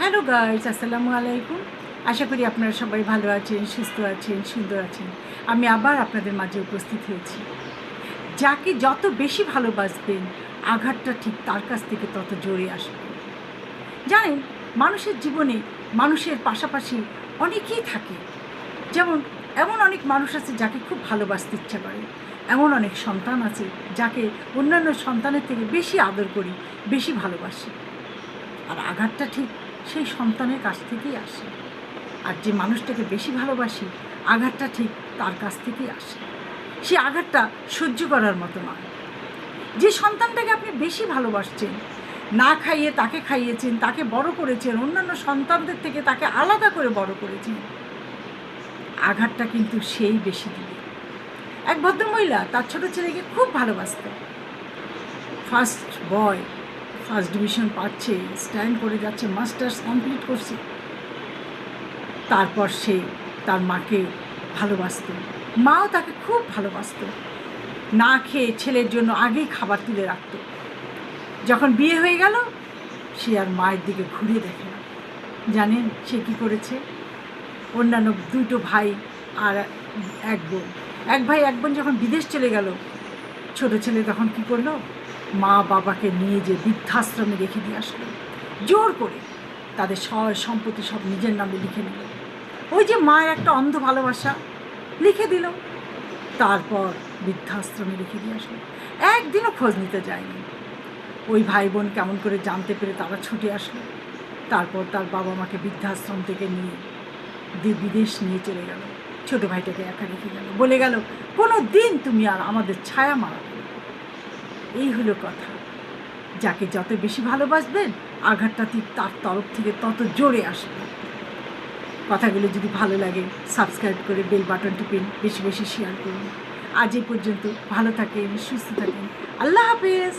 Hello guys, আসসালামু আলাইকুম। আশা করি আপনারা সবাই ভালো আছেন, সুস্থ আছেন, সুন্দর আছেন। আমি আবার আপনাদের মাঝে উপস্থিত হয়েছি। যাকে যত বেশি ভালোবাসবেন, আঘাতটা ঠিক তার কাছ থেকে তত জোরে আসবে। জানেন, মানুষের জীবনে মানুষের পাশাপাশি অনেকেই থাকে। যেমন এমন অনেক মানুষ আছে যাকে খুব ভালোবাসতে ইচ্ছা করে, এমন অনেক সন্তান আছে যাকে অন্যান্য সন্তানের থেকে বেশি আদর করি, বেশি ভালোবাসি। আর আঘাতটা ঠিক সেই সন্তানের কাছ থেকেই আসে। আর যে মানুষটাকে বেশি ভালোবাসি, আঘাতটা ঠিক তার কাছ থেকেই আসে। সে আঘাতটা সহ্য করার মতো নয়। যে সন্তানটাকে আপনি বেশি ভালোবাসছেন, না খাইয়ে তাকে খাইয়েছেন, তাকে বড় করেছেন, অন্যান্য সন্তানদের থেকে তাকে আলাদা করে বড় করেছেন, আঘাতটা কিন্তু সেই বেশি দিবে। এক ভদ্রমহিলা তার ছোটো ছেলেকে খুব ভালোবাসতেন। ফার্স্ট বয়, ফার্স্ট ডিভিশন পাচ্ছে, স্ট্যান্ড করে যাচ্ছে, মাস্টার্স কমপ্লিট করছে। তারপর সে তার মাকে ভালোবাসত, মাও তাকে খুব ভালোবাসত। না খেয়ে ছেলের জন্য আগেই খাবার তুলে রাখত। যখন বিয়ে হয়ে গেল, সে আর মায়ের দিকে ঘুরে দেখে না। জানেন সে কী করেছে? অন্যান্য দুটো ভাই আর এক বোন, এক ভাই এক বোন যখন বিদেশ চলে গেল, ছোটো ছেলে তখন কী করলো? মা বাবাকে নিয়ে যে বৃদ্ধাশ্রমে রেখে দিয়ে আসলো, জোর করে তাদের সম্পত্তি সব নিজের নামে লিখে নিল। ওই যে মায়ের একটা অন্ধ ভালোবাসা, লিখে দিল। তারপর বৃদ্ধাশ্রমে রেখে দিয়ে আসলো, একদিনও খোঁজ নিতে যায়নি। ওই ভাই বোন কেমন করে জানতে পেরে তারা ছুটে আসলো। তারপর তার বাবা মাকে বৃদ্ধাশ্রম থেকে নিয়ে বিদেশ নিয়ে চলে গেল। ছোটো ভাইটাকে একা রেখে গেল, বলে গেল কোনো দিন তুমি আর আমাদের ছায়া মারাবে না। এই হলো কথা। যাকে যত বেশি ভালোবাসবেন, আঘাতটা ঠিক তার তরফ থেকে তত জোরে আসবে। কথাগুলো যদি ভালো লাগে, সাবস্ক্রাইব করে বেল বাটন টিপেন, বেশি বেশি শেয়ার করুন। আজ এই পর্যন্ত। ভালো থাকেন, সুস্থ থাকেন। আল্লাহ হাফেজ।